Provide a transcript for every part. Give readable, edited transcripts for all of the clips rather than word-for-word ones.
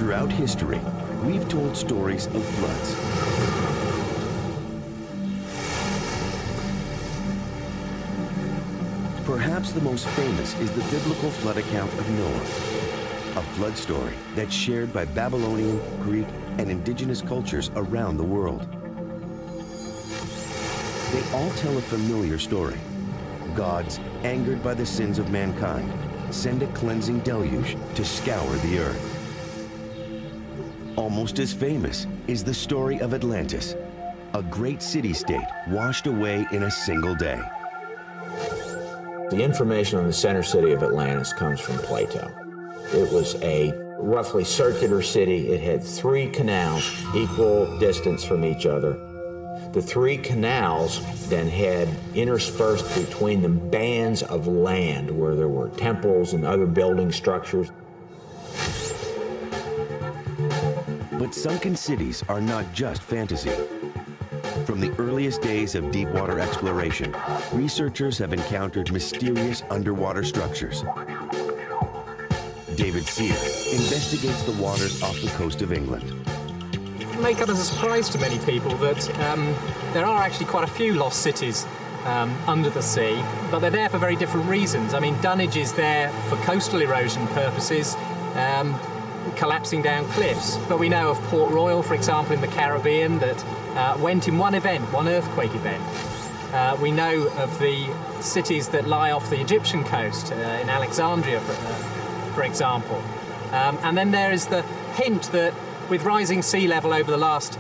Throughout history, we've told stories of floods. Perhaps the most famous is the biblical flood account of Noah, a flood story that's shared by Babylonian, Greek, and indigenous cultures around the world. They all tell a familiar story. Gods, angered by the sins of mankind, send a cleansing deluge to scour the earth. Almost as famous is the story of Atlantis, a great city-state washed away in a single day. The information on the center city of Atlantis comes from Plato. It was a roughly circular city. It had 3 canals, equal distance from each other. The 3 canals then had interspersed between them bands of land where there were temples and other building structures. But sunken cities are not just fantasy. From the earliest days of deep-water exploration, researchers have encountered mysterious underwater structures. David Sear investigates the waters off the coast of England. It may come as a surprise to many people that there are actually quite a few lost cities under the sea, but they're there for very different reasons. I mean, dunnage is there for coastal erosion purposes, collapsing down cliffs. But we know of Port Royal, for example, in the Caribbean, that went in one event, one earthquake event. We know of the cities that lie off the Egyptian coast, in Alexandria, for example. And then there is the hint that with rising sea level over the last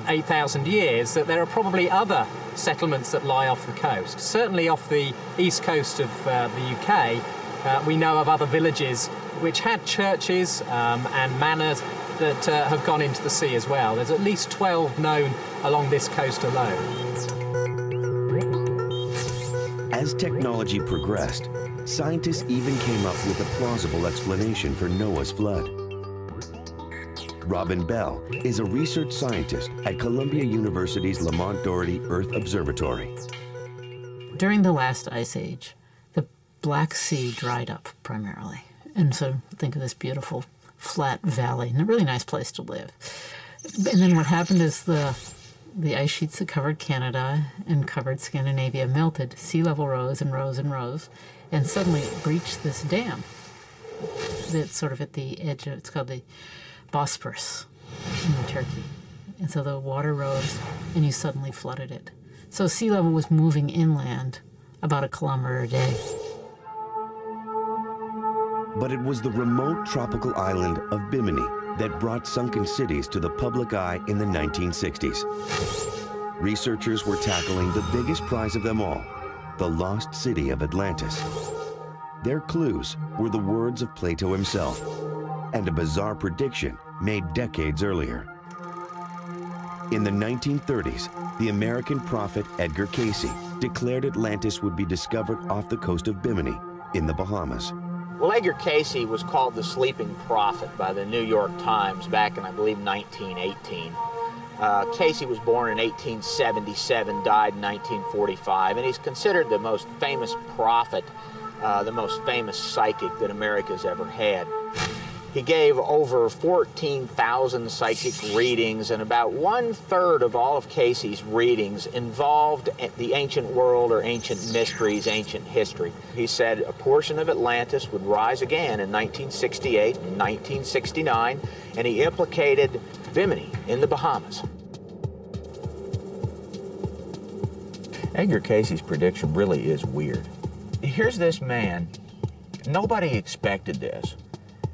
8,000 years, that there are probably other settlements that lie off the coast. Certainly off the east coast of the UK, we know of other villages which had churches and manors that have gone into the sea as well. There's at least 12 known along this coast alone. As technology progressed, scientists even came up with a plausible explanation for Noah's flood. Robin Bell is a research scientist at Columbia University's Lamont Doherty Earth Observatory. During the last ice age, the Black Sea dried up primarily. And so think of this beautiful flat valley and a really nice place to live. And then what happened is the ice sheets that covered Canada and covered Scandinavia melted, sea level rose and rose and rose, and suddenly it breached this dam that's sort of at the edge of, it's called the Bosporus in Turkey. And so the water rose and you suddenly flooded it. So sea level was moving inland about 1 kilometer a day. But it was the remote tropical island of Bimini that brought sunken cities to the public eye in the 1960s. Researchers were tackling the biggest prize of them all, the lost city of Atlantis. Their clues were the words of Plato himself and a bizarre prediction made decades earlier. In the 1930s, the American prophet Edgar Cayce declared Atlantis would be discovered off the coast of Bimini in the Bahamas. Well, Edgar Cayce was called the sleeping prophet by the New York Times back in, I believe, 1918. Cayce was born in 1877, died in 1945, and he's considered the most famous prophet, the most famous psychic that America's ever had. He gave over 14,000 psychic readings, and about 1/3 of all of Cayce's readings involved the ancient world or ancient mysteries, ancient history. He said a portion of Atlantis would rise again in 1968 and 1969, and he implicated Bimini in the Bahamas. Edgar Cayce's prediction really is weird. Here's this man, nobody expected this.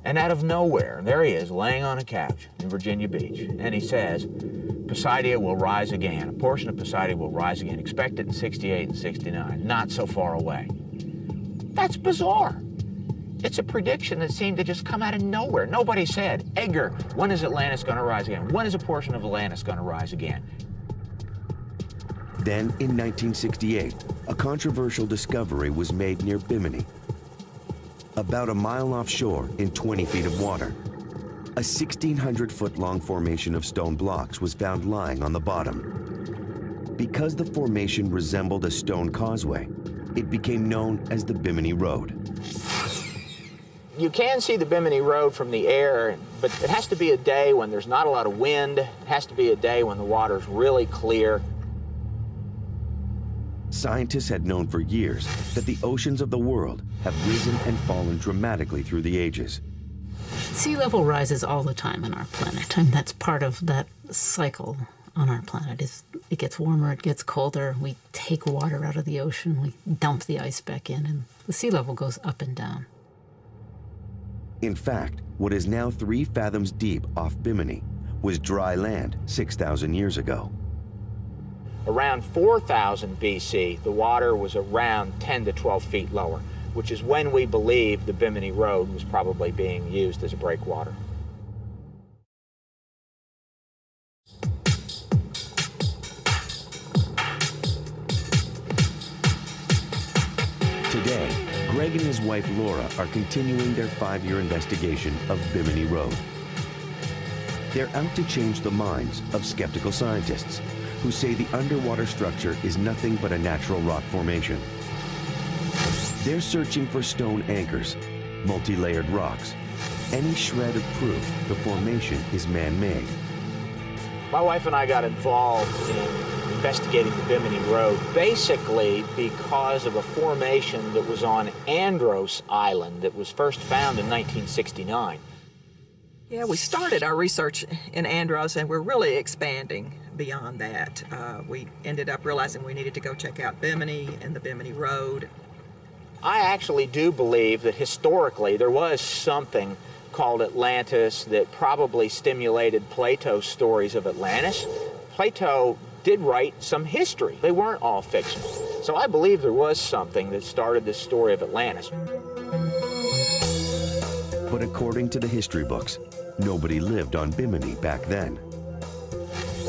And out of nowhere, there he is, laying on a couch in Virginia Beach, and he says, Poseidia will rise again. A portion of Poseidia will rise again. Expect it in 68 and 69, not so far away. That's bizarre. It's a prediction that seemed to just come out of nowhere. Nobody said, Edgar, when is Atlantis going to rise again? When is a portion of Atlantis going to rise again? Then, in 1968, a controversial discovery was made near Bimini. About a mile offshore in 20 feet of water, a 1,600-foot-long formation of stone blocks was found lying on the bottom. Because the formation resembled a stone causeway, it became known as the Bimini Road. You can see the Bimini Road from the air, but it has to be a day when there's not a lot of wind. It has to be a day when the water's really clear. Scientists had known for years that the oceans of the world have risen and fallen dramatically through the ages. Sea level rises all the time on our planet, and that's part of that cycle on our planet. It gets warmer, it gets colder, we take water out of the ocean, we dump the ice back in, and the sea level goes up and down. In fact, what is now 3 fathoms deep off Bimini was dry land 6,000 years ago. Around 4000 BC, the water was around 10 to 12 feet lower, which is when we believe the Bimini Road was probably being used as a breakwater. Today, Greg and his wife Laura are continuing their 5-year investigation of Bimini Road. They're out to change the minds of skeptical scientists who say the underwater structure is nothing but a natural rock formation. They're searching for stone anchors, multi-layered rocks, any shred of proof the formation is man-made. My wife and I got involved in investigating the Bimini Road basically because of a formation that was on Andros Island that was first found in 1969. Yeah, we started our research in Andros, and we're really expanding beyond that. We ended up realizing we needed to go check out Bimini and the Bimini Road. I actually do believe that historically there was something called Atlantis that probably stimulated Plato's stories of Atlantis. Plato did write some history. They weren't all fiction. So I believe there was something that started this story of Atlantis. But according to the history books, nobody lived on Bimini back then.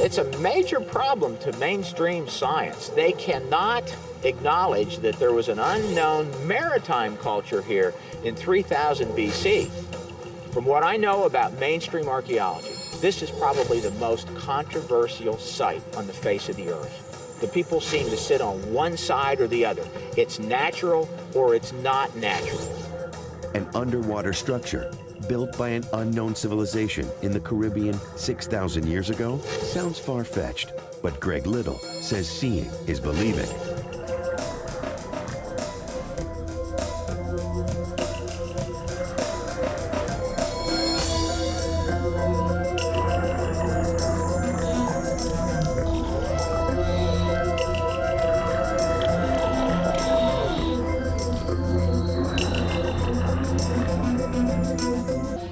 It's a major problem to mainstream science. They cannot acknowledge that there was an unknown maritime culture here in 3000 BC. From what I know about mainstream archaeology, this is probably the most controversial site on the face of the earth. The people seem to sit on one side or the other. It's natural or it's not natural. An underwater structure built by an unknown civilization in the Caribbean 6,000 years ago sounds far-fetched, but Greg Little says seeing is believing.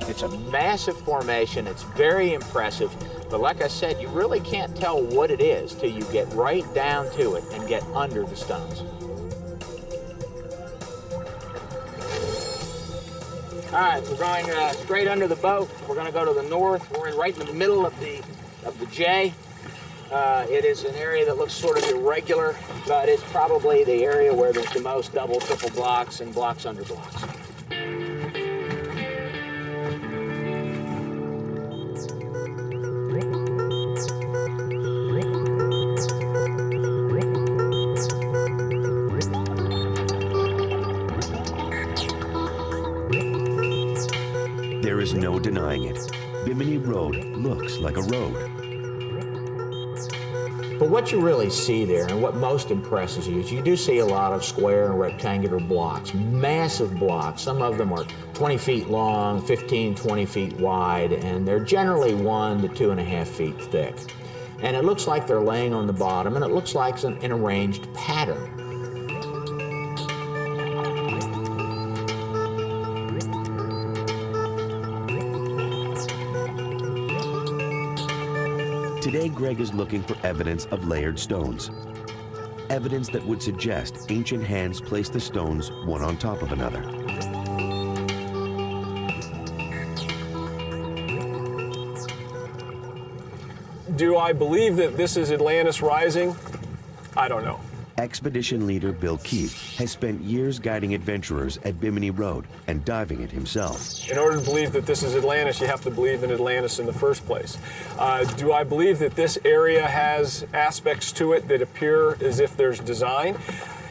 It's a massive formation, it's very impressive, but like I said, you really can't tell what it is till you get right down to it and get under the stones. All right, we're going straight under the boat. We're going to go to the north. We're right in the middle of the J. It is an area that looks sort of irregular, but it's probably the area where there's the most double, triple blocks and blocks under blocks. There is no denying it. Bimini Road looks like a road. But what you really see there, and what most impresses you, is you do see a lot of square and rectangular blocks, massive blocks. Some of them are 20 feet long, 15, 20 feet wide, and they're generally 1 to 2.5 feet thick. And it looks like they're laying on the bottom, and it looks like an arranged pattern. Today, Greg is looking for evidence of layered stones. Evidence that would suggest ancient hands placed the stones one on top of another. Do I believe that this is Atlantis rising? I don't know. Expedition leader Bill Keefe has spent years guiding adventurers at Bimini Road and diving it himself. In order to believe that this is Atlantis, you have to believe in Atlantis in the first place. Do I believe that this area has aspects to it that appear as if there's design?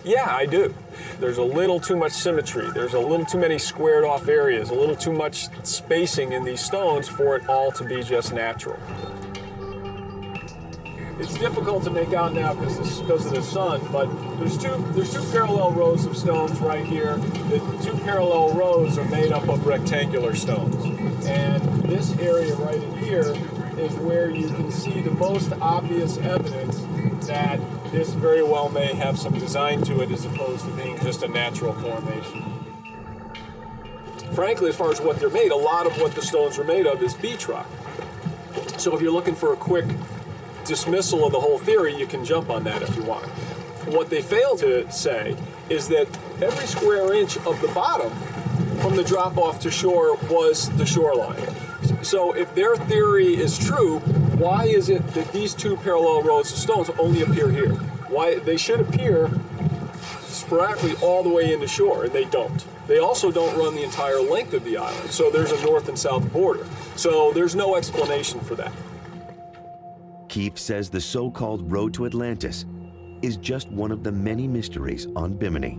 Yeah, I do. There's a little too much symmetry. There's a little too many squared off areas, a little too much spacing in these stones for it all to be just natural. It's difficult to make out now because of the sun, but there's two parallel rows of stones right here. The two parallel rows are made up of rectangular stones. And this area right in here is where you can see the most obvious evidence that this very well may have some design to it as opposed to being just a natural formation. Frankly, as far as what they're made, a lot of what the stones are made of is beach rock. So if you're looking for a quick dismissal of the whole theory, you can jump on that if you want. What they fail to say is that every square inch of the bottom from the drop off to shore was the shoreline. So if their theory is true, why is it that these two parallel rows of stones only appear here? Why they should appear sporadically all the way into shore, and they don't. They also don't run the entire length of the island, so there's a north and south border. So there's no explanation for that. Keefe says the so-called road to Atlantis is just one of the many mysteries on Bimini.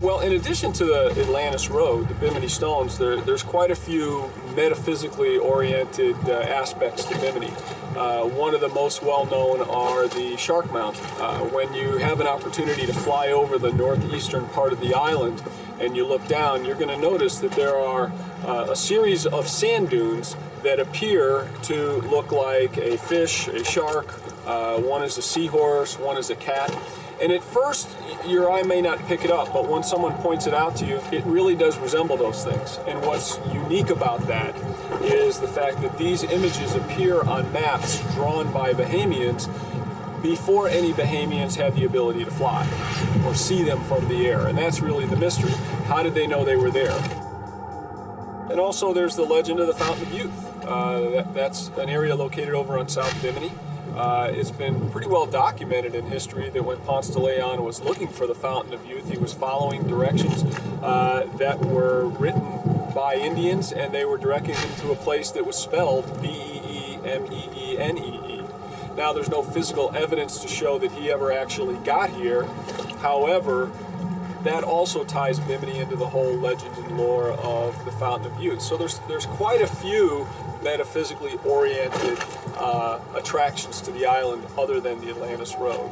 Well, in addition to the Atlantis Road, the Bimini Stones, there's quite a few metaphysically oriented aspects to Bimini. One of the most well-known are the Shark Mountain. When you have an opportunity to fly over the northeastern part of the island and you look down, you're going to notice that there are a series of sand dunes that appear to look like a fish, a shark, one is a seahorse, one is a cat. And at first, your eye may not pick it up, but when someone points it out to you, it really does resemble those things. And what's unique about that is the fact that these images appear on maps drawn by Bahamians before any Bahamians had the ability to fly or see them from the air. And that's really the mystery. How did they know they were there? And also there's the legend of the Fountain of Youth. That's an area located over on South Bimini. It's been pretty well documented in history that when Ponce de Leon was looking for the Fountain of Youth, he was following directions that were written by Indians, and they were directing him to a place that was spelled B-E-E-M-E-E-N-E-E. Now, there's no physical evidence to show that he ever actually got here. However, that also ties Bimini into the whole legend and lore of the Fountain of Youth. So there's quite a few metaphysically oriented attractions to the island other than the Atlantis Road,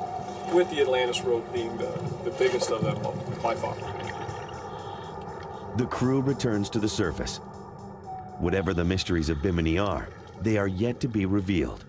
with the Atlantis Road being the biggest of them by far. The crew returns to the surface. Whatever the mysteries of Bimini are, they are yet to be revealed.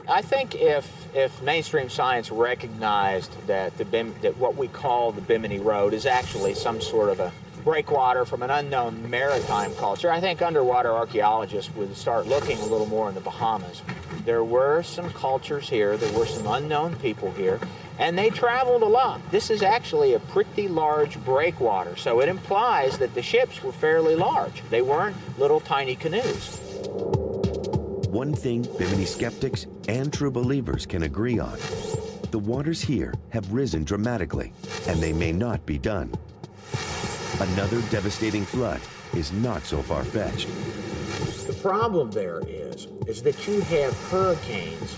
I think if mainstream science recognized that that what we call the Bimini Road is actually some sort of a breakwater from an unknown maritime culture, I think underwater archaeologists would start looking a little more in the Bahamas. There were some cultures here, there were some unknown people here, and they traveled a lot. This is actually a pretty large breakwater, so it implies that the ships were fairly large. They weren't little tiny canoes. One thing Bimini skeptics and true believers can agree on: the waters here have risen dramatically, and they may not be done. Another devastating flood is not so far-fetched. The problem there is that you have hurricanes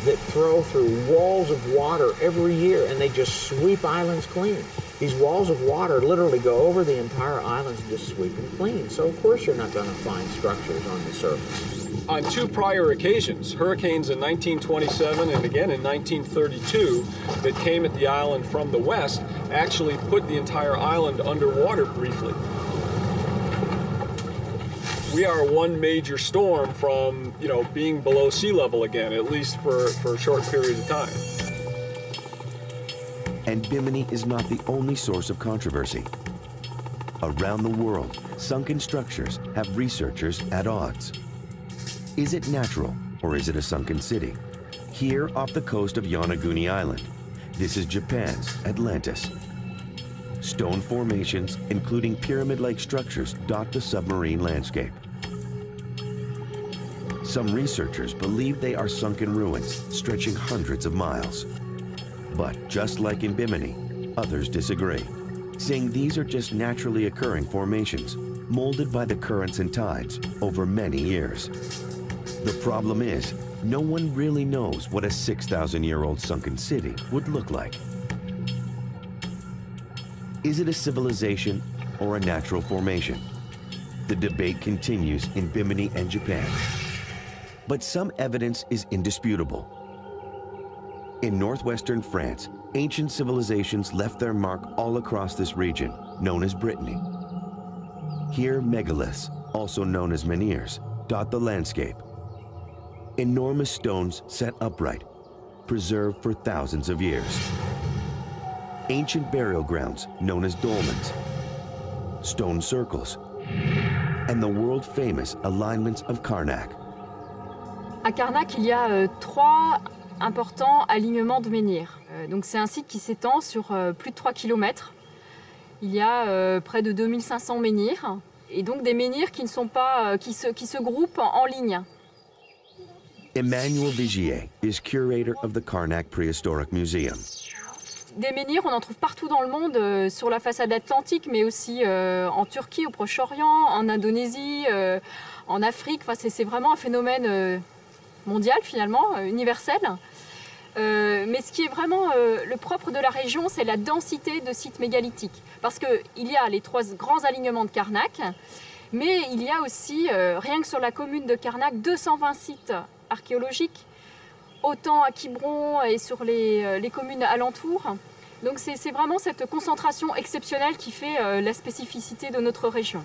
that throw through walls of water every year, and they just sweep islands clean. These walls of water literally go over the entire islands and just sweep them clean. So of course you're not going to find structures on the surface. On two prior occasions, hurricanes in 1927 and again in 1932 that came at the island from the west actually put the entire island underwater briefly. We are one major storm from, being below sea level again, at least for a short period of time. And Bimini is not the only source of controversy. Around the world, sunken structures have researchers at odds. Is it natural, or is it a sunken city? Here off the coast of Yonaguni Island, this is Japan's Atlantis. Stone formations, including pyramid-like structures, dot the submarine landscape. Some researchers believe they are sunken ruins stretching hundreds of miles. But just like in Bimini, others disagree, saying these are just naturally occurring formations, molded by the currents and tides over many years. The problem is, no one really knows what a 6,000-year-old sunken city would look like. Is it a civilization or a natural formation? The debate continues in Bimini and Japan. But some evidence is indisputable. In northwestern France, ancient civilizations left their mark all across this region, known as Brittany. Here, megaliths, also known as menhirs, dot the landscape. Enormous stones set upright, preserved for thousands of years. Ancient burial grounds, known as dolmens. Stone circles. And the world-famous alignments of Karnak. À Karnak, il y a trois importants alignements de menhirs. Donc c'est un site qui s'étend sur plus de 3 km. Il y a près de 2500 menhirs. Et donc des menhirs qui ne sont pas, qui se groupent en ligne. Emmanuel Vigier is curator of the Karnak Prehistoric Museum. Des menhirs, on en trouve partout dans le monde, sur la façade atlantique, mais aussi en Turquie, au Proche-Orient, en Indonésie, en Afrique. Enfin, c'est vraiment un phénomène mondial, finalement, universel. Mais ce qui est vraiment le propre de la région, c'est la densité de sites mégalithiques. Parce qu'il y a les 3 grands alignements de Karnak, mais il y a aussi, rien que sur la commune de Karnak, 220 sites archéologiques, autant à Quiberon et sur les communes alentours. Donc c'est vraiment cette concentration exceptionnelle qui fait la spécificité de notre région.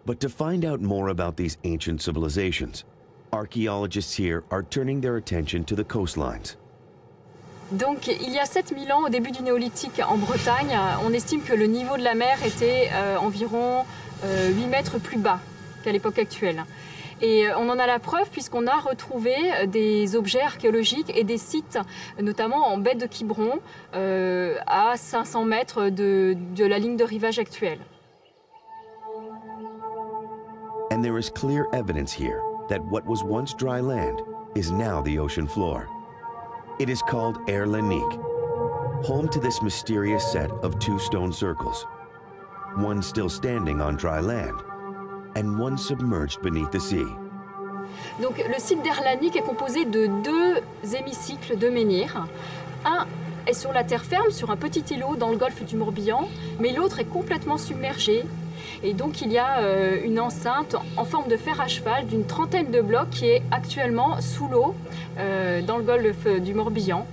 But to find out more about these ancient civilizations, archaeologists here are turning their attention to the coastlines. Donc il y a 7000 ans, au début du néolithique en Bretagne, on estime que le niveau de la mer était environ 8 mètres plus bas qu'à l'époque actuelle. Et on en a la preuve puisqu'on a retrouvé des objets archéologiques et des sites, notamment en baie de Quiberon, à 500 mètres de la ligne de rivage actuelle. And there is clear evidence here that what was once dry land is now the ocean floor. It is called eerily, home to this mysterious set of 2 stone circles, one still standing on dry land, and one submerged beneath the sea. Donc le site d'Erlanique est composé de 2 hémicycles de menhirs. Un est sur la terre ferme, sur un petit îlot dans le golfe du Morbihan, mais l'autre est complètement submergé. Et donc il y a une enceinte en forme de fer à cheval d'une 30aine de blocs qui est actuellement sous l'eau dans le golfe du Morbihan.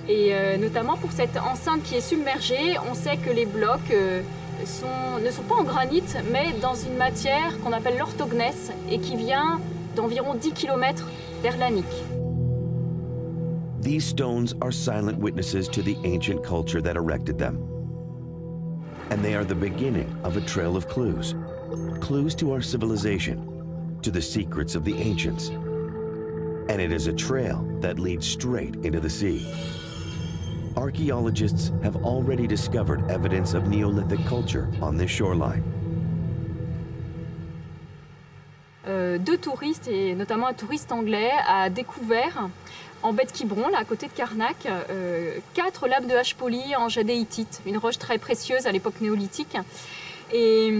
Et notamment pour cette enceinte qui est submergée, on sait que les blocs ne sont pas en granit, mais dans une matière qu'on appelle l'orthognesse et qui vient d'environ 10 km d'Erlanique. These stones are silent witnesses to the ancient culture that erected them. And they are the beginning of a trail of clues. Clues to our civilization, to the secrets of the ancients. And it is a trail that leads straight into the sea. Archaeologists have already discovered evidence of Neolithic culture on this shoreline. 2 touristes, et notamment un touriste anglais, a découvert en baie de Quiberon, là à côté de Karnak, 4 lames de hache polie en jadéitite, une roche très précieuse à l'époque néolithique. Et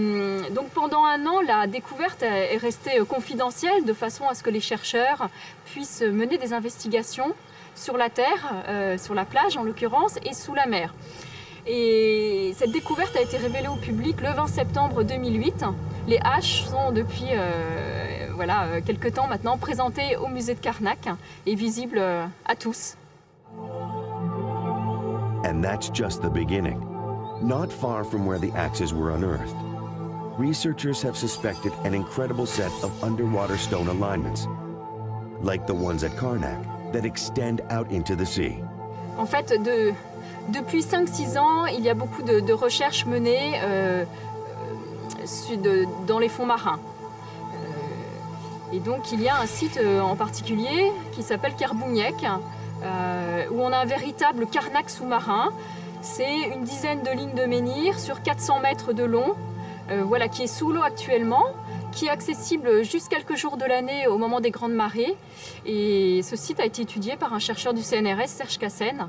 donc pendant un an, la découverte est restée confidentielle de façon à ce que les chercheurs puissent mener des investigations sur la terre, sur la plage en l'occurrence, et sous la mer. Et cette découverte a été révélée au public le 20 septembre 2008. Les haches sont depuis quelques temps maintenant présentées au musée de Karnak et visibles à tous. And that's just the beginning. Not far from where the axes were unearthed, researchers have suspected an incredible set of underwater stone alignments, like the ones at Karnak, that extend out into the sea. En fait, depuis 5-6 ans, il y a beaucoup de recherches menées dans les fonds marins. Et donc, il y a un site en particulier qui s'appelle Kerbouniek, où on a un véritable Karnak sous-marin. C'est une dizaine de lignes de menhirs sur 400 mètres de long, qui est sous l'eau actuellement, qui est accessible juste quelques jours de l'année au moment des grandes marées. Et ce site a été étudié par un chercheur du CNRS, Serge Cassen.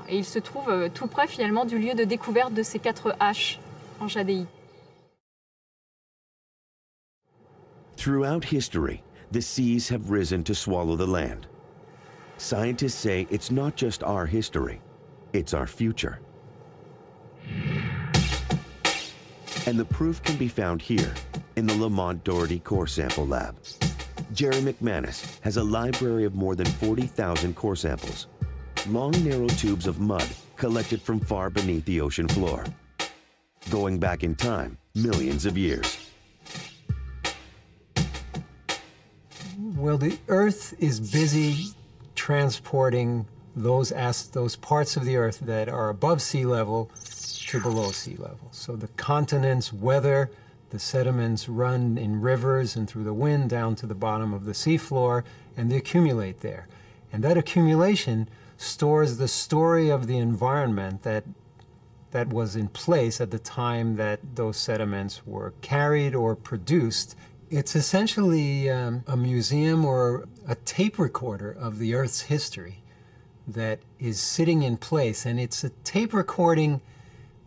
Et il se trouve tout près finalement du lieu de découverte de ces 4 haches en jadéite. Throughout history, the seas have risen to swallow the land. Scientists say it's not just our history, it's our future. And the proof can be found here in the Lamont Doherty Core Sample Lab. Jerry McManus has a library of more than 40,000 core samples, long, narrow tubes of mud collected from far beneath the ocean floor, going back in time millions of years. Well, the Earth is busy transporting those parts of the Earth that are above sea level to below sea level. So the continents weather, the sediments run in rivers and through the wind down to the bottom of the seafloor, and they accumulate there. And that accumulation stores the story of the environment that was in place at the time that those sediments were carried or produced. It's essentially a museum or a tape recorder of the Earth's history that is sitting in place, and it's a tape recording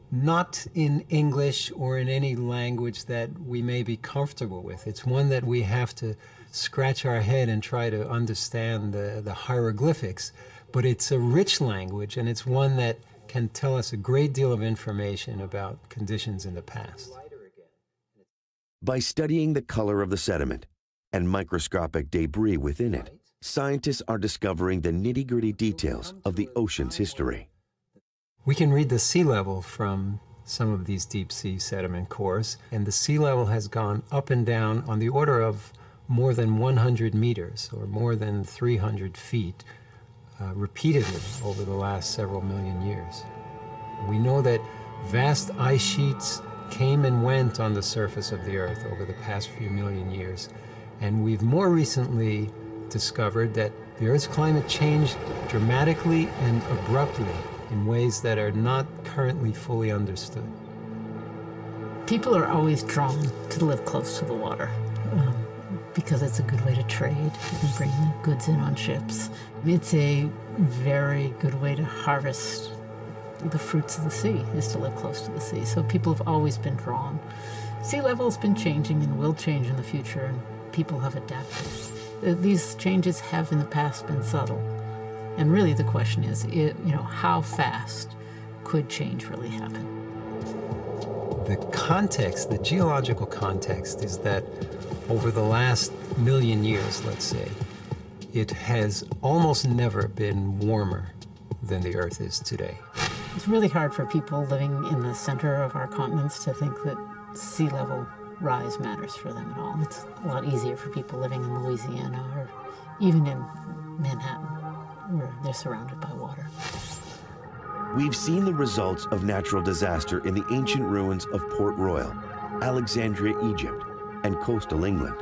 not in English or in any language that we may be comfortable with. It's one that we have to scratch our head and try to understand the hieroglyphics, but it's a rich language, and it's one that can tell us a great deal of information about conditions in the past. By studying the color of the sediment and microscopic debris within it, scientists are discovering the nitty-gritty details of the ocean's history. We can read the sea level from some of these deep sea sediment cores, and the sea level has gone up and down on the order of more than 100 meters, or more than 300 feet, repeatedly over the last several million years. We know that vast ice sheets came and went on the surface of the Earth over the past few million years, and we've more recently discovered that the Earth's climate changed dramatically and abruptly in ways that are not currently fully understood. People are always drawn to live close to the water because it's a good way to trade. You can bring the goods in on ships. It's a very good way to harvest the fruits of the sea, is to live close to the sea. So people have always been drawn. Sea level's been changing and will change in the future, and people have adapted. These changes have in the past been subtle. And really the question is, how fast could change really happen? The context, the geological context, is that over the last million years, let's say, it has almost never been warmer than the Earth is today. It's really hard for people living in the center of our continents to think that sea level rise matters for them at all. It's a lot easier for people living in Louisiana or even in Manhattan, where they're surrounded by water. We've seen the results of natural disaster in the ancient ruins of Port Royal, Alexandria, Egypt, and coastal England.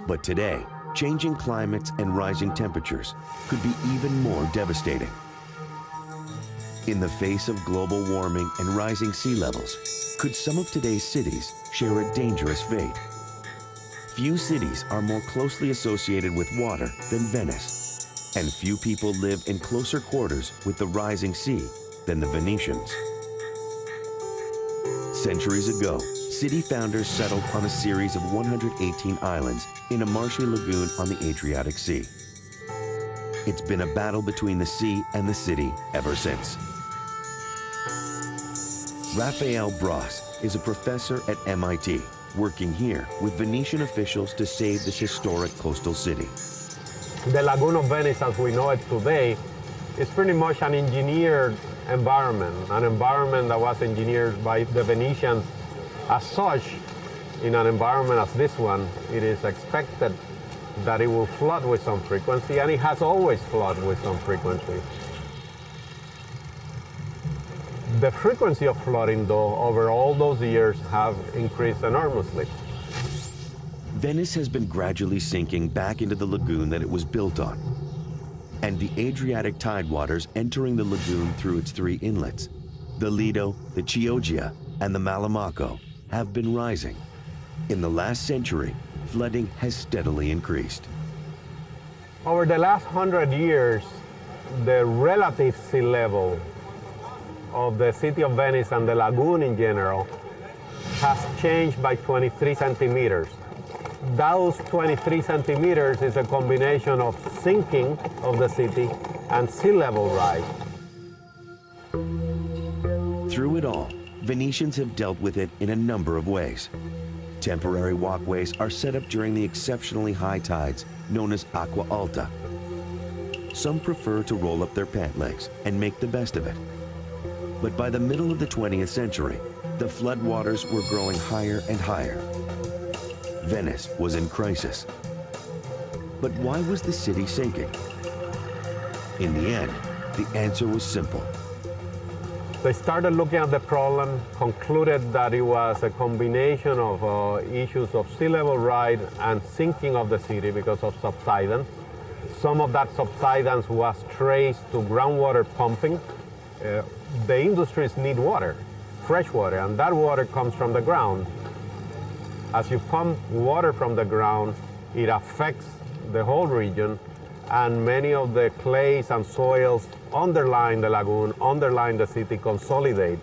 But today, changing climates and rising temperatures could be even more devastating. In the face of global warming and rising sea levels, could some of today's cities share a dangerous fate? Few cities are more closely associated with water than Venice, and few people live in closer quarters with the rising sea than the Venetians. Centuries ago, city founders settled on a series of 118 islands in a marshy lagoon on the Adriatic Sea. It's been a battle between the sea and the city ever since. Raphael Bras is a professor at MIT, working here with Venetian officials to save this historic coastal city. The Lagoon of Venice, as we know it today, is pretty much an engineered environment, an environment that was engineered by the Venetians. As such, in an environment as this one, it is expected that it will flood with some frequency, and it has always flooded with some frequency. The frequency of flooding, though, over all those years have increased enormously. Venice has been gradually sinking back into the lagoon that it was built on, and the Adriatic tidewaters entering the lagoon through its three inlets, the Lido, the Chioggia, and the Malamocco, have been rising. In the last century, flooding has steadily increased. Over the last 100 years, the relative sea level of the city of Venice and the lagoon in general has changed by 23 centimeters. those 23 centimeters is a combination of sinking of the city and sea level rise. Through it all, Venetians have dealt with it in a number of ways. Temporary walkways are set up during the exceptionally high tides known as acqua alta. Some prefer to roll up their pant legs and make the best of it. But by the middle of the 20th century, the floodwaters were growing higher and higher. Venice was in crisis. But why was the city sinking? In the end, the answer was simple. They started looking at the problem, concluded that it was a combination of issues of sea level rise and sinking of the city because of subsidence. Some of that subsidence was traced to groundwater pumping. The industries need water, fresh water, and that water comes from the ground. As you pump water from the ground, it affects the whole region, and many of the clays and soils underlying the lagoon, underlying the city, consolidate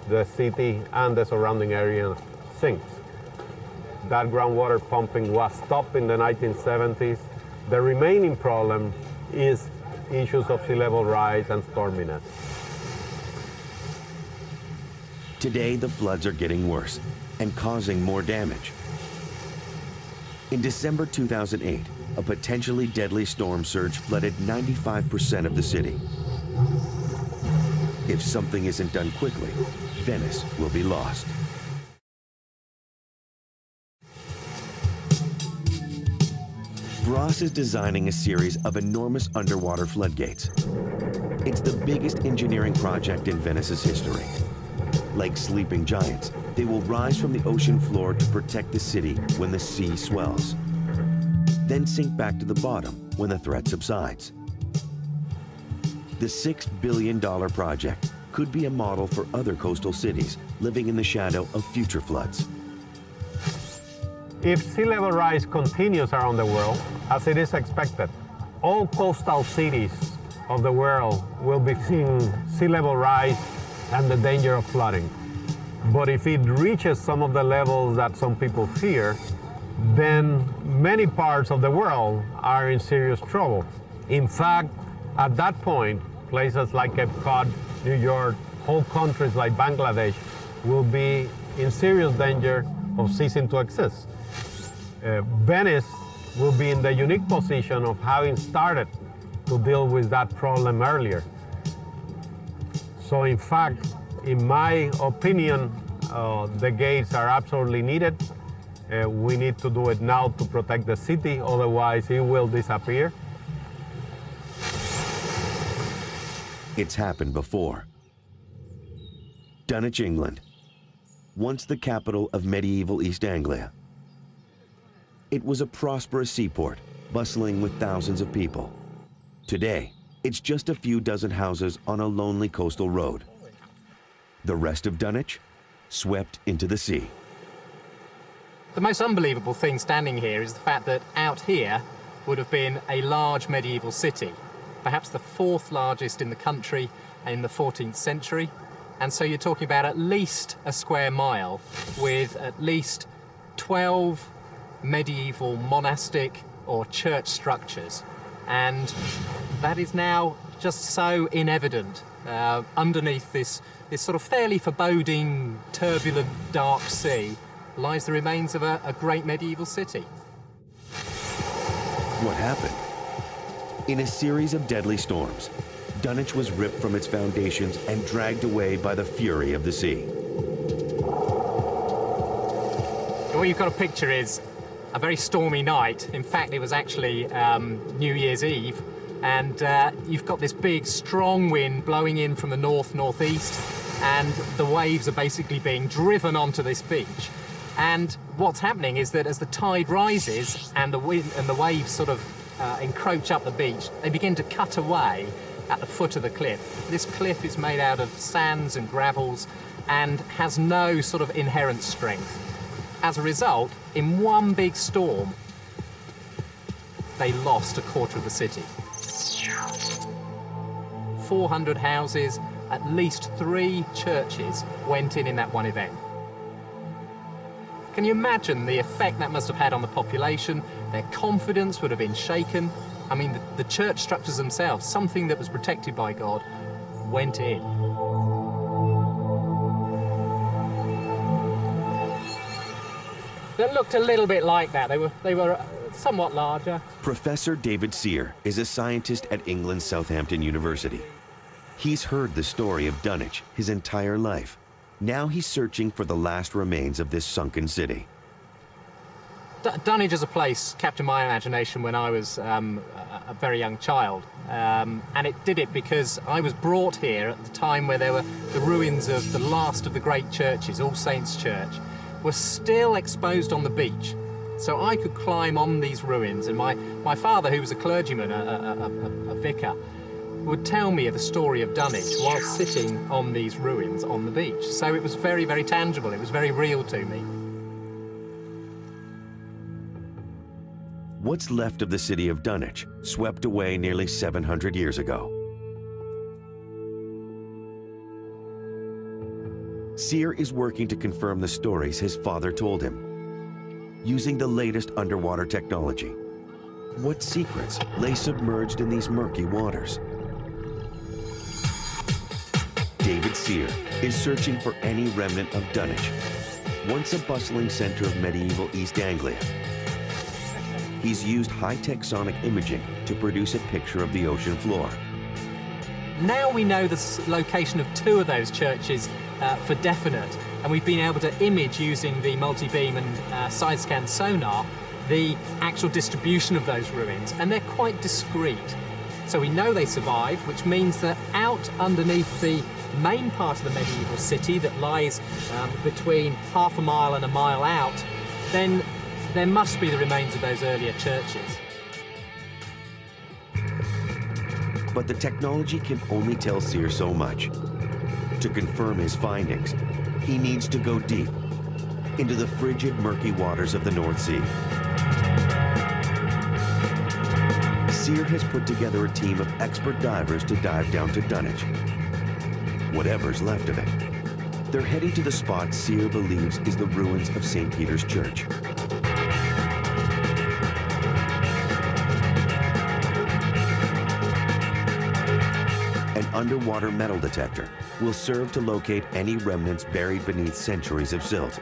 the city, and the surrounding area sinks. That groundwater pumping was stopped in the 1970s. The remaining problem is issues of sea level rise and storminess. Today, the floods are getting worse and causing more damage. In December 2008, a potentially deadly storm surge flooded 95% of the city. If something isn't done quickly, Venice will be lost. Bros is designing a series of enormous underwater floodgates. It's the biggest engineering project in Venice's history. Like sleeping giants, they will rise from the ocean floor to protect the city when the sea swells, then sink back to the bottom when the threat subsides. The $6 billion project could be a model for other coastal cities living in the shadow of future floods. If sea level rise continues around the world, as it is expected, all coastal cities of the world will be seeing sea level rise and the danger of flooding. But if it reaches some of the levels that some people fear, then many parts of the world are in serious trouble. In fact, at that point, places like Cape Cod, New York, whole countries like Bangladesh will be in serious danger of ceasing to exist. Venice will be in the unique position of having started to deal with that problem earlier. So in fact, in my opinion, the gates are absolutely needed. We need to do it now to protect the city, otherwise it will disappear. It's happened before. Dunwich, England, once the capital of medieval East Anglia. It was a prosperous seaport, bustling with thousands of people. Today, it's just a few dozen houses on a lonely coastal road. The rest of Dunwich, swept into the sea. The most unbelievable thing standing here is the fact that out here would have been a large medieval city, perhaps the fourth largest in the country in the 14th century. And so you're talking about at least a square mile with at least 12 medieval monastic or church structures. And that is now just so in evident. Underneath this sort of fairly foreboding, turbulent, dark sea lies the remains of a great medieval city. What happened? In a series of deadly storms, Dunwich was ripped from its foundations and dragged away by the fury of the sea. What you've got to picture is a very stormy night. In fact, it was actually New Year's Eve, and you've got this big, strong wind blowing in from the north-northeast, and the waves are basically being driven onto this beach. And what's happening is that as the tide rises and the wind and the waves sort of encroach up the beach, they begin to cut away at the foot of the cliff. This cliff is made out of sands and gravels and has no sort of inherent strength. As a result, in one big storm, they lost a quarter of the city. 400 houses, at least 3 churches went in that one event. Can you imagine the effect that must have had on the population? Their confidence would have been shaken. I mean, the church structures themselves, something that was protected by God, went in. They looked a little bit like that. They were somewhat larger. Professor David Sear is a scientist at England's Southampton University. He's heard the story of Dunwich his entire life. Now he's searching for the last remains of this sunken city. Dunwich as a place captured my imagination when I was a very young child. And it did it because I was brought here at the time where there were the ruins of the last of the great churches, All Saints Church, were still exposed on the beach. So I could climb on these ruins, and my father, who was a clergyman, a vicar, would tell me of the story of Dunwich while sitting on these ruins on the beach. So it was very, very tangible. It was very real to me. What's left of the city of Dunwich, swept away nearly 700 years ago. Sear is working to confirm the stories his father told him, using the latest underwater technology. What secrets lay submerged in these murky waters? David Sear is searching for any remnant of Dunwich, once a bustling center of medieval East Anglia. He's used high-tech sonic imaging to produce a picture of the ocean floor. Now we know the location of 2 of those churches for definite, and we've been able to image using the multi-beam and side-scan sonar the actual distribution of those ruins, and they're quite discreet. So we know they survived, which means that out underneath the main part of the medieval city that lies between half a mile and a mile out, then there must be the remains of those earlier churches. But the technology can only tell Sear so much. To confirm his findings, he needs to go deep into the frigid, murky waters of the North Sea. Sear has put together a team of expert divers to dive down to Dunwich, whatever's left of it. They're heading to the spot Sear believes is the ruins of St. Peter's Church. An underwater metal detector will serve to locate any remnants buried beneath centuries of silt.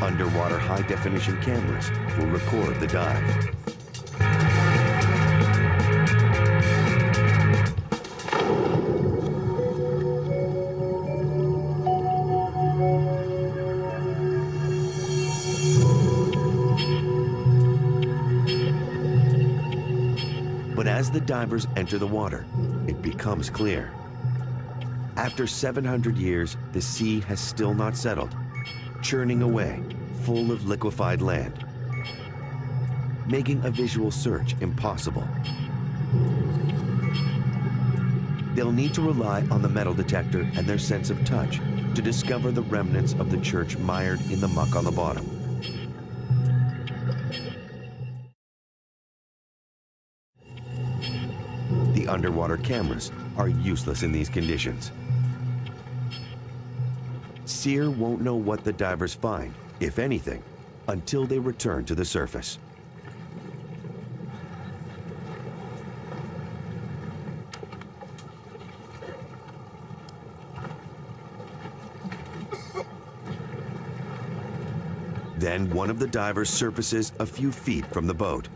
Underwater high-definition cameras will record the dive. But as the divers enter the water, it becomes clear. After 700 years, the sea has still not settled, churning away, full of liquefied land, making a visual search impossible. They'll need to rely on the metal detector and their sense of touch to discover the remnants of the church mired in the muck on the bottom. The underwater cameras are useless in these conditions. Sear won't know what the divers find, if anything, until they return to the surface. Then one of the divers surfaces a few feet from the boat.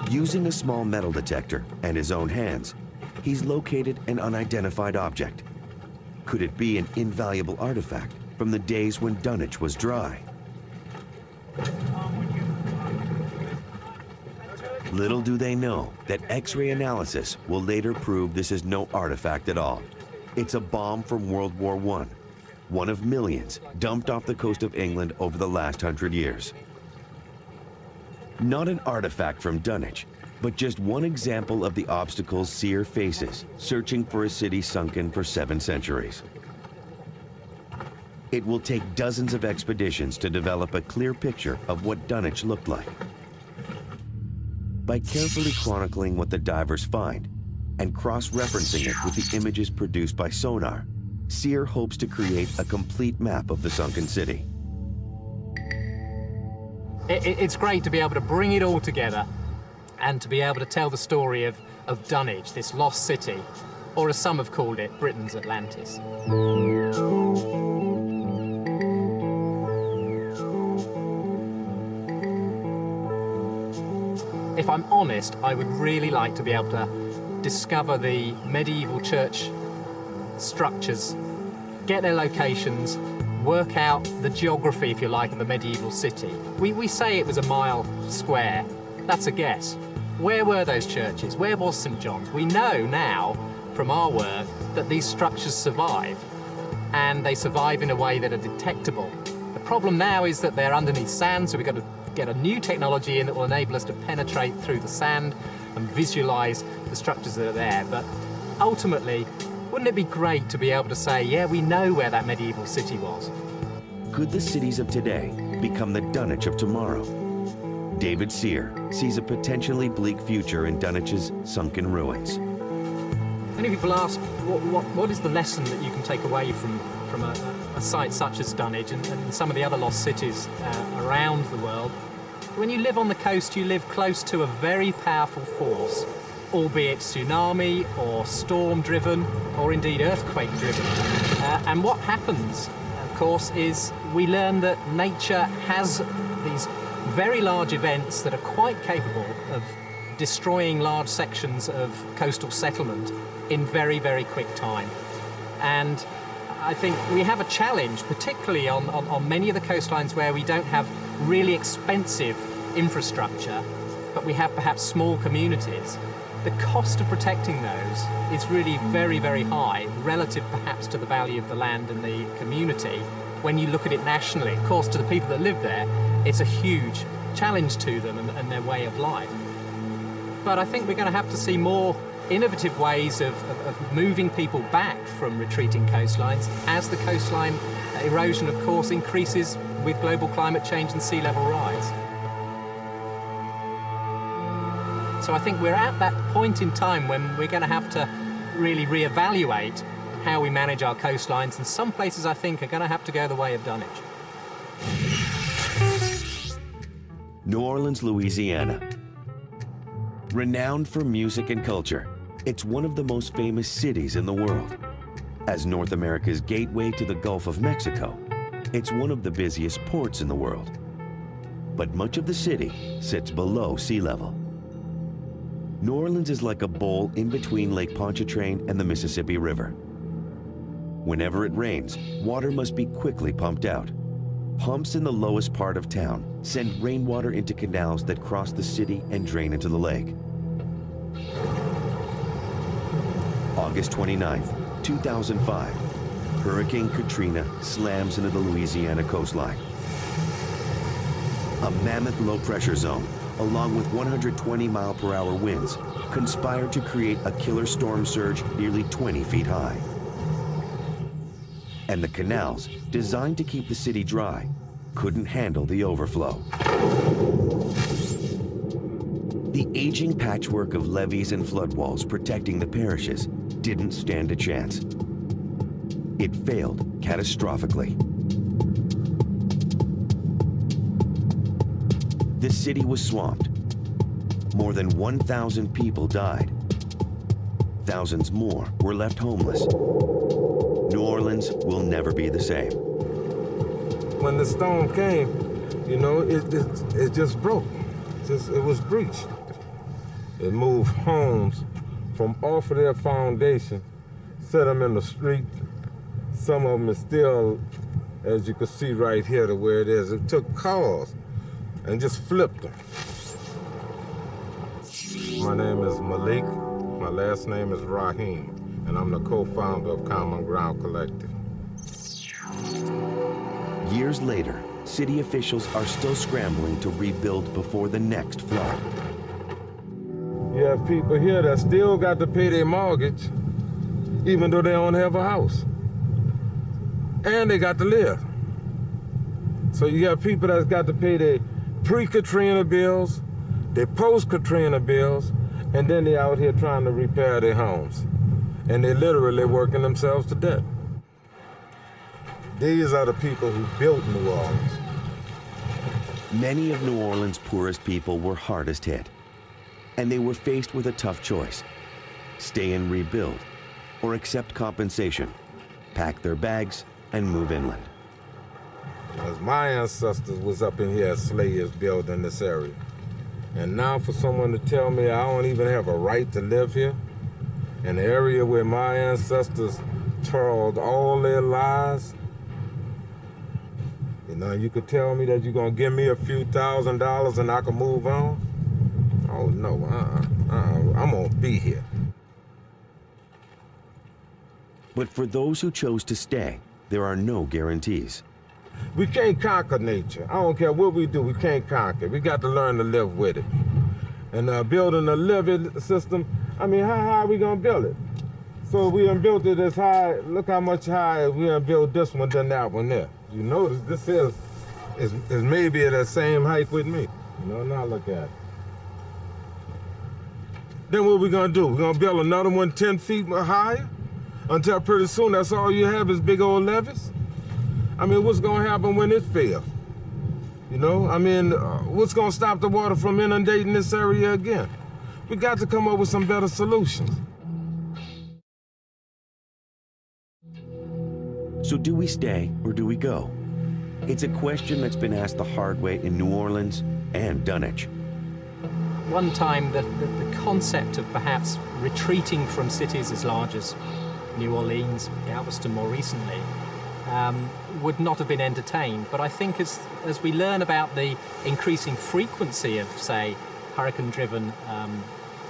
Using a small metal detector and his own hands, he's located an unidentified object. Could it be an invaluable artifact from the days when Dunwich was dry? Little do they know that X-ray analysis will later prove this is no artifact at all. It's a bomb from World War I, one of millions dumped off the coast of England over the last 100 years. Not an artifact from Dunwich, but just one example of the obstacles Sear faces searching for a city sunken for 7 centuries. It will take dozens of expeditions to develop a clear picture of what Dunwich looked like. By carefully chronicling what the divers find and cross-referencing it with the images produced by sonar, Sear hopes to create a complete map of the sunken city. It's great to be able to bring it all together and to be able to tell the story of Dunwich, this lost city, or as some have called it, Britain's Atlantis. If I'm honest, I would really like to be able to discover the medieval church structures, get their locations, work out the geography, if you like, of the medieval city. We say it was a mile square. That's a guess. Where were those churches? Where was St. John's? We know now from our work that these structures survive, and they survive in a way that are detectable. The problem now is that they're underneath sand, so we've got to get a new technology in that will enable us to penetrate through the sand and visualize the structures that are there. But ultimately, wouldn't it be great to be able to say, yeah, we know where that medieval city was? Could the cities of today become the Dunwich of tomorrow? David Sear sees a potentially bleak future in Dunwich's sunken ruins. Many people ask, what is the lesson that you can take away from a site such as Dunwich and some of the other lost cities around the world? When you live on the coast, you live close to a very powerful force, albeit tsunami or storm-driven or indeed earthquake-driven. And what happens, of course, is we learn that nature has these very large events that are quite capable of destroying large sections of coastal settlement in very, very quick time. And I think we have a challenge, particularly on many of the coastlines where we don't have really expensive infrastructure, but we have perhaps small communities. The cost of protecting those is really very, very high, relative perhaps to the value of the land and the community. When you look at it nationally, of course, to the people that live there, it's a huge challenge to them and their way of life. But I think we're going to have to see more innovative ways of moving people back from retreating coastlines as the coastline erosion, of course, increases with global climate change and sea level rise. So I think we're at that point in time when we're going to have to really reevaluate how we manage our coastlines, and some places I think are going to have to go the way of Dunwich. New Orleans, Louisiana. Renowned for music and culture, it's one of the most famous cities in the world. As North America's gateway to the Gulf of Mexico, it's one of the busiest ports in the world. But much of the city sits below sea level. New Orleans is like a bowl in between Lake Pontchartrain and the Mississippi River. Whenever it rains, water must be quickly pumped out. Pumps in the lowest part of town send rainwater into canals that cross the city and drain into the lake. August 29th, 2005, Hurricane Katrina slams into the Louisiana coastline. A mammoth low-pressure zone, along with 120-mile-per-hour winds, conspired to create a killer storm surge nearly 20 feet high. And the canals, designed to keep the city dry, couldn't handle the overflow. The aging patchwork of levees and floodwalls protecting the parishes didn't stand a chance. It failed catastrophically. The city was swamped. More than 1,000 people died. Thousands more were left homeless. New Orleans will never be the same. When the storm came, you know, it just broke. It was breached. It moved homes from off of their foundation, set them in the street. Some of them is still, as you can see right here, to where it is. It took cars and just flipped them. My name is Malik. My last name is Rahim, and I'm the co-founder of Common Ground Collective. Years later, city officials are still scrambling to rebuild before the next flood. You have people here that still got to pay their mortgage, even though they don't have a house. And they got to live. So you got people that's got to pay their pre-Katrina bills, They post Katrina bills, and then they out here trying to repair their homes. And they literally working themselves to death. These are the people who built New Orleans. Many of New Orleans' poorest people were hardest hit, and they were faced with a tough choice: stay and rebuild, or accept compensation, pack their bags, and move inland. As my ancestors was up in here as slaves building this area. And now for someone to tell me I don't even have a right to live here, in the area where my ancestors toiled all their lives, you know, you could tell me that you're gonna give me a few $1,000s and I can move on? Oh no, I'm gonna be here. But for those who chose to stay, there are no guarantees. We can't conquer nature. I don't care what we do, we can't conquer it. We got to learn to live with it. And building a living system, I mean, how high are we gonna build it? So we done built it as high, look how much higher we done built this one than that one there. You notice this is maybe at the same height with me. You know, now look at it. Then what we gonna do? We're gonna build another one 10 feet higher? Until pretty soon that's all you have is big old levees? I mean, what's gonna happen when it fails? You know, I mean, what's gonna stop the water from inundating this area again? We got to come up with some better solutions. So do we stay or do we go? It's a question that's been asked the hard way in New Orleans and Dunwich. One time, the concept of perhaps retreating from cities as large as New Orleans, Galveston more recently, would not have been entertained. But I think as we learn about the increasing frequency of, say, hurricane-driven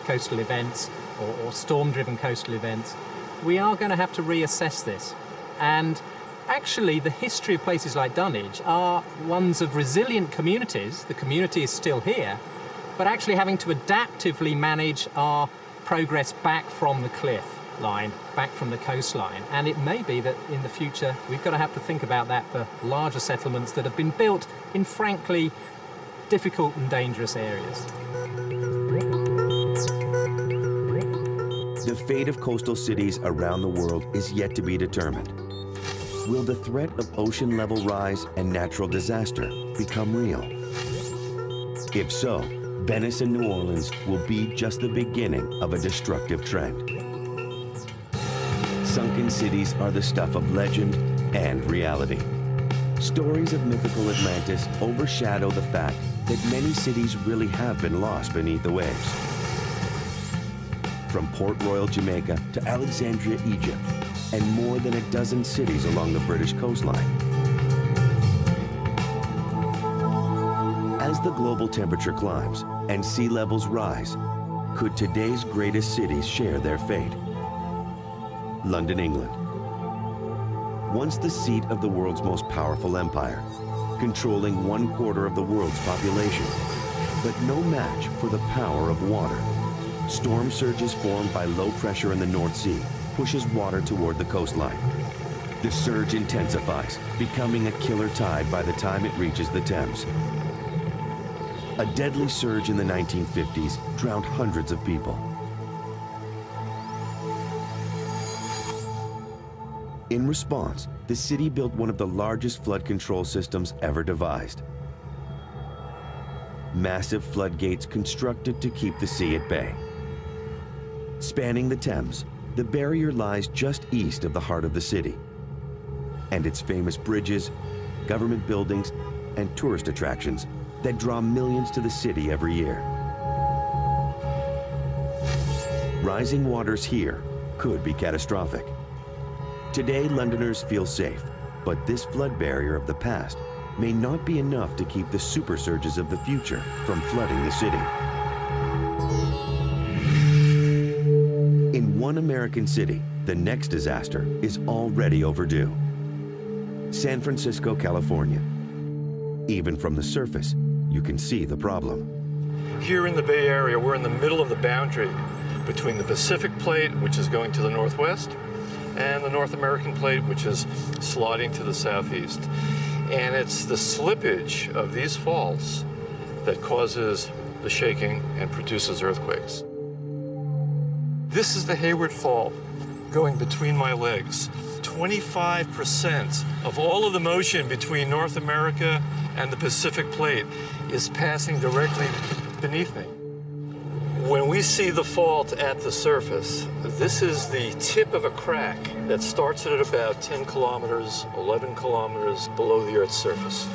coastal events or storm-driven coastal events, we are going to have to reassess this. And actually, the history of places like Dunwich are ones of resilient communities. The community is still here, but actually having to adaptively manage our progress back from the cliff line, back from the coastline. And it may be that in the future we've got to have to think about that for larger settlements that have been built in frankly difficult and dangerous areas. The fate of coastal cities around the world is yet to be determined. Will the threat of ocean level rise and natural disaster become real? If so, Venice and New Orleans will be just the beginning of a destructive trend. Sunken cities are the stuff of legend and reality. Stories of mythical Atlantis overshadow the fact that many cities really have been lost beneath the waves. From Port Royal, Jamaica to Alexandria, Egypt, and more than a dozen cities along the British coastline. As the global temperature climbs and sea levels rise, could today's greatest cities share their fate? London, England. Once the seat of the world's most powerful empire, controlling 1/4 of the world's population, but no match for the power of water. Storm surges formed by low pressure in the North Sea pushes water toward the coastline. The surge intensifies, becoming a killer tide by the time it reaches the Thames. A deadly surge in the 1950s drowned hundreds of people. In response, the city built one of the largest flood control systems ever devised. Massive floodgates constructed to keep the sea at bay. Spanning the Thames, the barrier lies just east of the heart of the city, and its famous bridges, government buildings, and tourist attractions that draw millions to the city every year. Rising waters here could be catastrophic. Today, Londoners feel safe, but this flood barrier of the past may not be enough to keep the super surges of the future from flooding the city. In one American city, the next disaster is already overdue. San Francisco, California. Even from the surface, you can see the problem. Here in the Bay Area, we're in the middle of the boundary between the Pacific Plate, which is going to the northwest, and the North American Plate, which is sliding to the southeast. And it's the slippage of these faults that causes the shaking and produces earthquakes. This is the Hayward Fault going between my legs. 25% of all of the motion between North America and the Pacific Plate is passing directly beneath me. When we see the fault at the surface, this is the tip of a crack that starts at about 10 kilometers, 11 kilometers below the Earth's surface.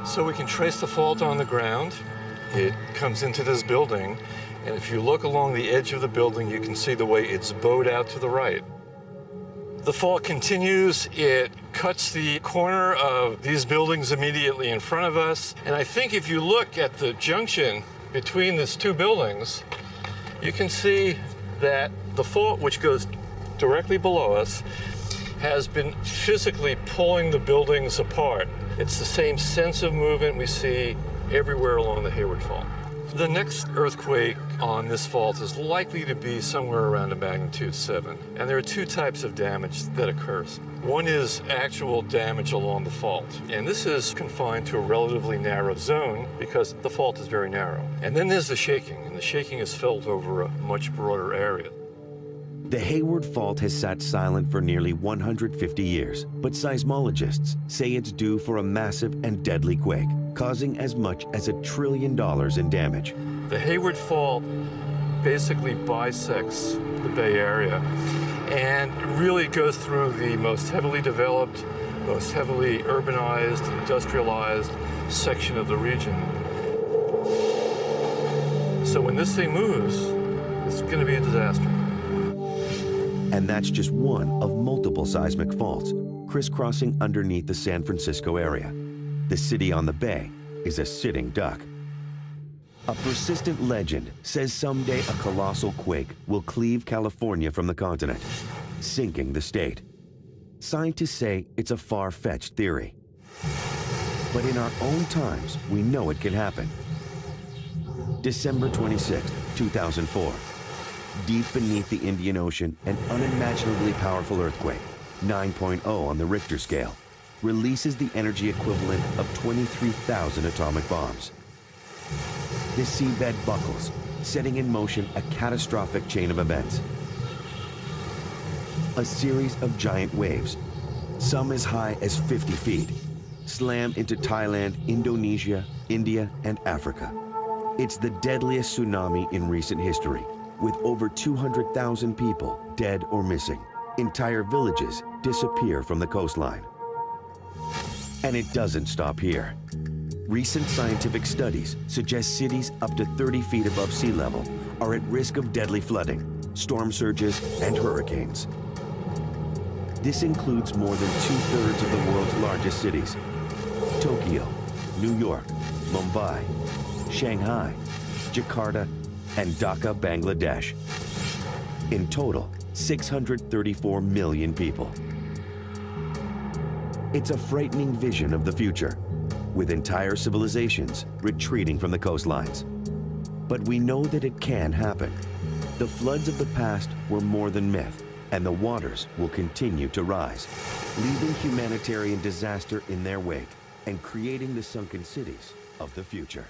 So we can trace the fault on the ground. It comes into this building, and if you look along the edge of the building, you can see the way it's bowed out to the right. The fault continues, it cuts the corner of these buildings immediately in front of us, and I think if you look at the junction between these two buildings, you can see that the fault, which goes directly below us, has been physically pulling the buildings apart. It's the same sense of movement we see everywhere along the Hayward Fault. The next earthquake on this fault is likely to be somewhere around a magnitude 7. And there are two types of damage that occurs. One is actual damage along the fault. And this is confined to a relatively narrow zone because the fault is very narrow. And then there's the shaking, and the shaking is felt over a much broader area. The Hayward Fault has sat silent for nearly 150 years, but seismologists say it's due for a massive and deadly quake, causing as much as $1 trillion in damage. The Hayward Fault basically bisects the Bay Area and really goes through the most heavily developed, most heavily urbanized, industrialized section of the region. So when this thing moves, it's going to be a disaster. And that's just one of multiple seismic faults crisscrossing underneath the San Francisco area. The city on the bay is a sitting duck. A persistent legend says someday a colossal quake will cleave California from the continent, sinking the state. Scientists say it's a far-fetched theory. But in our own times, we know it can happen. December 26, 2004. Deep beneath the Indian Ocean, an unimaginably powerful earthquake, 9.0 on the Richter scale, releases the energy equivalent of 23,000 atomic bombs. The seabed buckles, setting in motion a catastrophic chain of events. A series of giant waves, some as high as 50 feet, slam into Thailand, Indonesia, India, and Africa. It's the deadliest tsunami in recent history, with over 200,000 people dead or missing. Entire villages disappear from the coastline. And it doesn't stop here. Recent scientific studies suggest cities up to 30 feet above sea level are at risk of deadly flooding, storm surges, and hurricanes. This includes more than 2/3 of the world's largest cities: Tokyo, New York, Mumbai, Shanghai, Jakarta, and Dhaka, Bangladesh. In total, 634 million people. It's a frightening vision of the future, with entire civilizations retreating from the coastlines. But we know that it can happen. The floods of the past were more than myth, and the waters will continue to rise, leaving humanitarian disaster in their wake and creating the sunken cities of the future.